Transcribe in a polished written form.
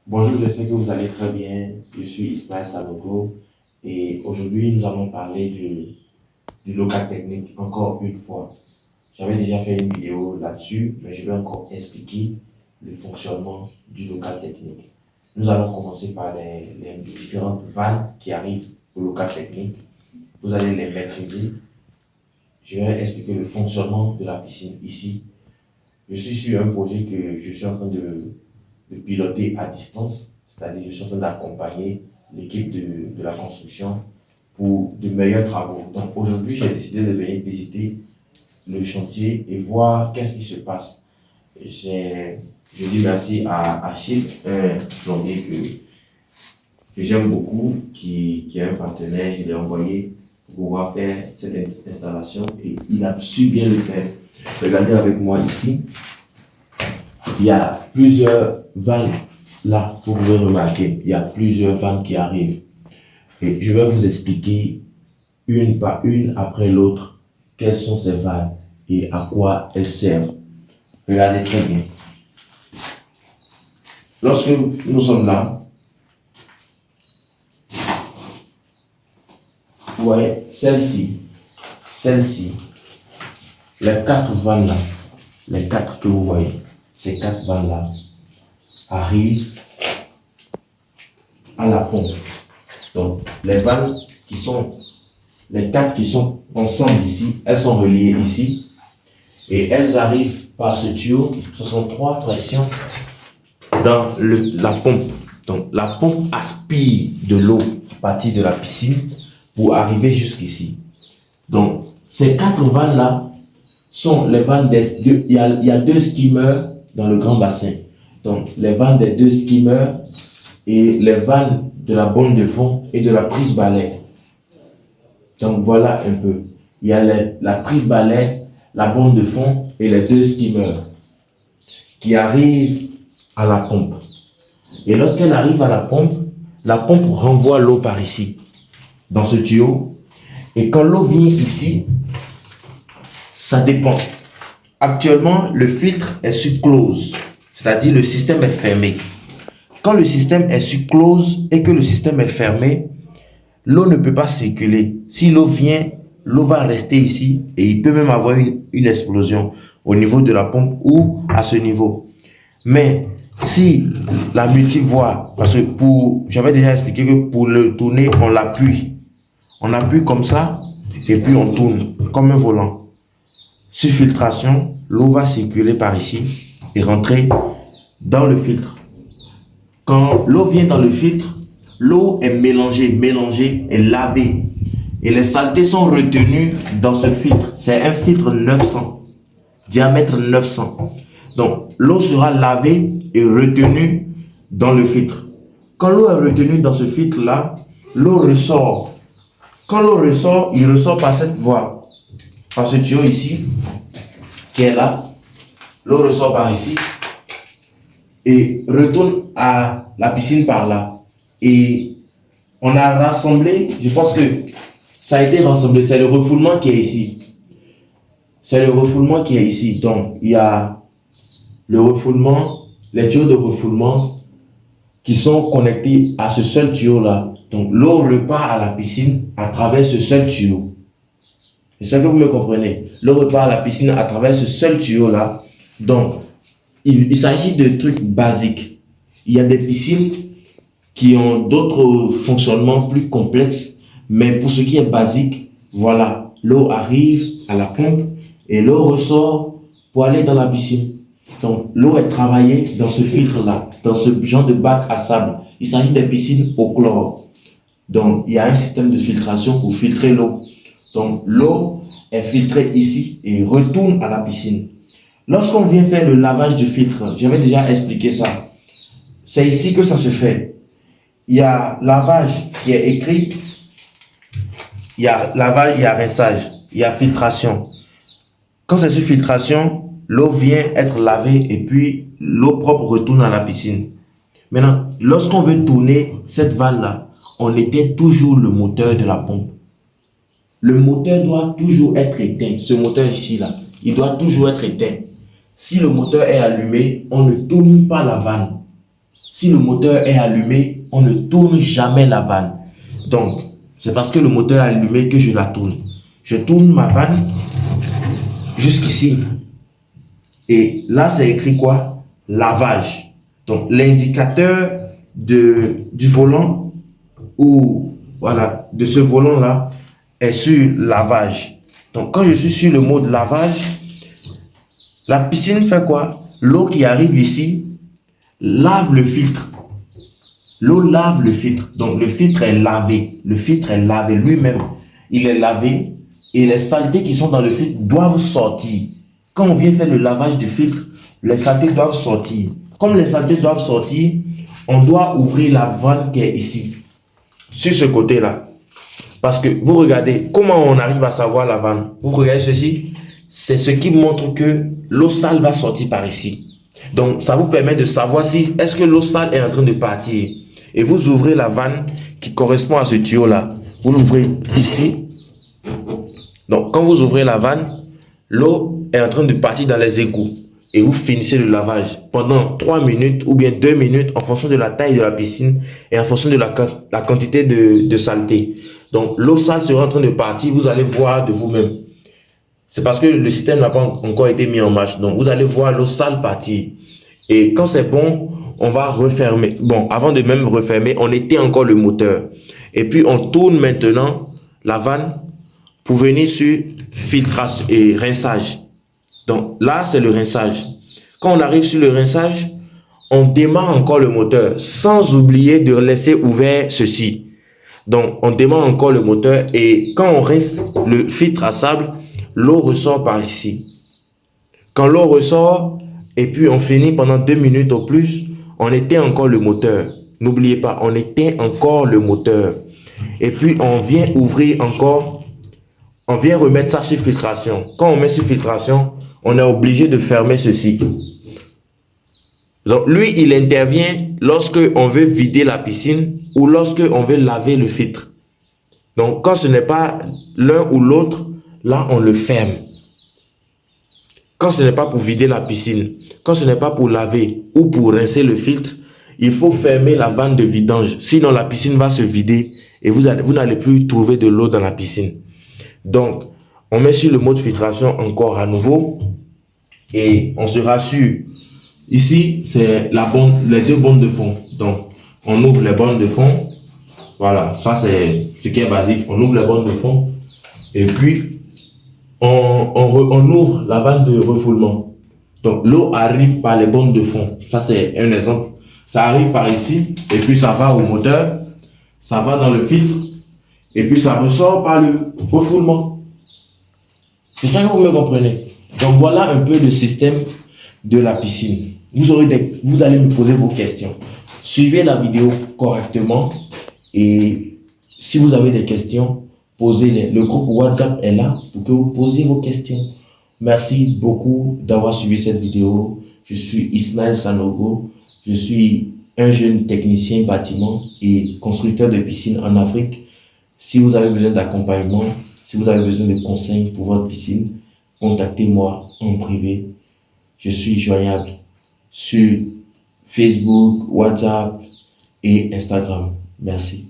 Bonjour, j'espère que vous allez très bien. Je suis Ismaël Sanogo et aujourd'hui nous allons parler du local technique encore une fois. J'avais déjà fait une vidéo là-dessus, mais je vais encore expliquer le fonctionnement du local technique. Nous allons commencer par les différentes vannes qui arrivent au local technique. Vous allez les maîtriser. Je vais expliquer le fonctionnement de la piscine ici. Je suis sur un projet que je suis en train de piloter à distance, c'est-à-dire je suis en train d'accompagner l'équipe de la construction pour de meilleurs travaux. Donc aujourd'hui, j'ai décidé de venir visiter le chantier et voir qu'est-ce qui se passe. Je dis merci à Achille, un plombier que j'aime beaucoup, qui est un partenaire. Je l'ai envoyé pour pouvoir faire cette installation et il a su bien le faire. Regardez avec moi ici. Il y a plusieurs vannes là, vous pouvez remarquer, il y a plusieurs vannes qui arrivent. Et je vais vous expliquer une par une après l'autre quelles sont ces vannes et à quoi elles servent. Regardez très bien. Lorsque nous sommes là, vous voyez, celle-ci, les quatre vannes là, les quatre que vous voyez, ces quatre vannes là arrivent à la pompe. Donc, les vannes les quatre qui sont ensemble ici, elles sont reliées ici et elles arrivent par ce tuyau. Ce sont trois pressions dans la pompe. Donc, la pompe aspire de l'eau à partir de la piscine pour arriver jusqu'ici. Donc, ces quatre vannes là sont les vannes il y a deux skimmers dans le grand bassin. Donc, les vannes des deux skimmers et les vannes de la bonne de fond et de la prise balai. Donc, voilà un peu. Il y a la prise balai, la bonne de fond et les deux skimmers qui arrivent à la pompe. Et lorsqu'elle arrive à la pompe renvoie l'eau par ici, dans ce tuyau. Et quand l'eau vient ici, ça dépend. Actuellement, le filtre est sur close, c'est-à-dire le système est fermé. Quand le système est sur close et que le système est fermé, l'eau ne peut pas circuler. Si l'eau vient, l'eau va rester ici et il peut même avoir une explosion au niveau de la pompe ou à ce niveau. Mais si la multivoie, parce que j'avais déjà expliqué que pour le tourner, on l'appuie. On appuie comme ça et puis on tourne comme un volant. Sur filtration, l'eau va circuler par ici et rentrer dans le filtre. Quand l'eau vient dans le filtre, l'eau est mélangée et lavée. Et les saletés sont retenues dans ce filtre. C'est un filtre 900, diamètre 900. Donc, l'eau sera lavée et retenue dans le filtre. Quand l'eau est retenue dans ce filtre-là, l'eau ressort. Quand l'eau ressort, il ressort par cette voie, par ce tuyau ici, qui est là. L'eau ressort par ici et retourne à la piscine par là. Et on a rassemblé, je pense que ça a été rassemblé, c'est le refoulement qui est ici. C'est le refoulement qui est ici. Donc, il y a le refoulement, les tuyaux de refoulement qui sont connectés à ce seul tuyau-là. Donc, l'eau repart à la piscine à travers ce seul tuyau. J'espère que vous me comprenez. L'eau repart à la piscine à travers ce seul tuyau-là. Donc, il s'agit de trucs basiques. Il y a des piscines qui ont d'autres fonctionnements plus complexes, mais pour ce qui est basique, voilà, l'eau arrive à la pompe et l'eau ressort pour aller dans la piscine. Donc, l'eau est travaillée dans ce filtre-là, dans ce genre de bac à sable. Il s'agit des piscines au chlore. Donc, il y a un système de filtration pour filtrer l'eau. Donc, l'eau est filtrée ici et retourne à la piscine. Lorsqu'on vient faire le lavage du filtre, j'avais déjà expliqué ça. C'est ici que ça se fait. Il y a lavage qui est écrit. Il y a lavage, il y a rinçage, il y a filtration. Quand c'est sur filtration, l'eau vient être lavée et puis l'eau propre retourne à la piscine. Maintenant, lorsqu'on veut tourner cette vanne-là, on éteint toujours le moteur de la pompe. Le moteur doit toujours être éteint. Ce moteur ici-là, il doit toujours être éteint. Si le moteur est allumé, on ne tourne pas la vanne. Si le moteur est allumé, on ne tourne jamais la vanne. Donc, c'est parce que le moteur est allumé que je la tourne. Je tourne ma vanne jusqu'ici. Et là, c'est écrit quoi? Lavage. Donc, l'indicateur du volant ou voilà, de ce volant-là est sur lavage. Donc, quand je suis sur le mode lavage, la piscine fait quoi? L'eau qui arrive ici lave le filtre. L'eau lave le filtre. Donc, le filtre est lavé. Le filtre est lavé lui-même. Il est lavé et les saletés qui sont dans le filtre doivent sortir. Quand on vient faire le lavage du filtre, les saletés doivent sortir. Comme les saletés doivent sortir, on doit ouvrir la vanne qui est ici, sur ce côté-là. Parce que vous regardez, comment on arrive à savoir la vanne? Vous regardez ceci, c'est ce qui montre que l'eau sale va sortir par ici. Donc, ça vous permet de savoir si est-ce que l'eau sale est en train de partir. Et vous ouvrez la vanne qui correspond à ce tuyau-là. Vous l'ouvrez ici. Donc, quand vous ouvrez la vanne, l'eau est en train de partir dans les égouts. Et vous finissez le lavage pendant 3 minutes ou bien 2 minutes en fonction de la taille de la piscine et en fonction de la quantité de saleté. Donc, l'eau sale sera en train de partir. Vous allez voir de vous-même. C'est parce que le système n'a pas encore été mis en marche. Donc, vous allez voir l'eau sale partir. Et quand c'est bon, on va refermer. Bon, avant de même refermer, on éteint encore le moteur. Et puis, on tourne maintenant la vanne pour venir sur filtration et rinçage. Donc, là, c'est le rinçage. Quand on arrive sur le rinçage, on démarre encore le moteur sans oublier de laisser ouvert ceci. Donc, on démarre encore le moteur et quand on rince le filtre à sable, l'eau ressort par ici. Quand l'eau ressort, et puis on finit pendant 2 minutes au plus, on éteint encore le moteur. N'oubliez pas, on éteint encore le moteur. Et puis on vient ouvrir encore, on vient remettre ça sur filtration. Quand on met sur filtration, on est obligé de fermer ceci. Donc lui, il intervient lorsque on veut vider la piscine ou lorsque on veut laver le filtre. Donc quand ce n'est pas l'un ou l'autre, là on le ferme. Quand ce n'est pas pour vider la piscine, quand ce n'est pas pour laver ou pour rincer le filtre, il faut fermer la vanne de vidange. Sinon, la piscine va se vider et vous n'allez plus trouver de l'eau dans la piscine. Donc, on met sur le mode filtration encore à nouveau et on se rassure. Ici, c'est les 2 bondes de fond. Donc, on ouvre les bondes de fond. Voilà, ça c'est ce qui est basique. On ouvre les bondes de fond et puis on ouvre la vanne de refoulement. Donc, l'eau arrive par les bondes de fond. Ça, c'est un exemple. Ça arrive par ici, et puis ça va au moteur, ça va dans le filtre, et puis ça ressort par le refoulement. J'espère que vous me comprenez. Donc, voilà un peu le système de la piscine. Vous allez me poser vos questions. Suivez la vidéo correctement, et si vous avez des questions, posez-les. Le groupe WhatsApp est là pour que vous posiez vos questions. Merci beaucoup d'avoir suivi cette vidéo. Je suis Ismaël Sanogo. Je suis un jeune technicien bâtiment et constructeur de piscine en Afrique. Si vous avez besoin d'accompagnement, si vous avez besoin de conseils pour votre piscine, contactez-moi en privé. Je suis joignable sur Facebook, WhatsApp et Instagram. Merci.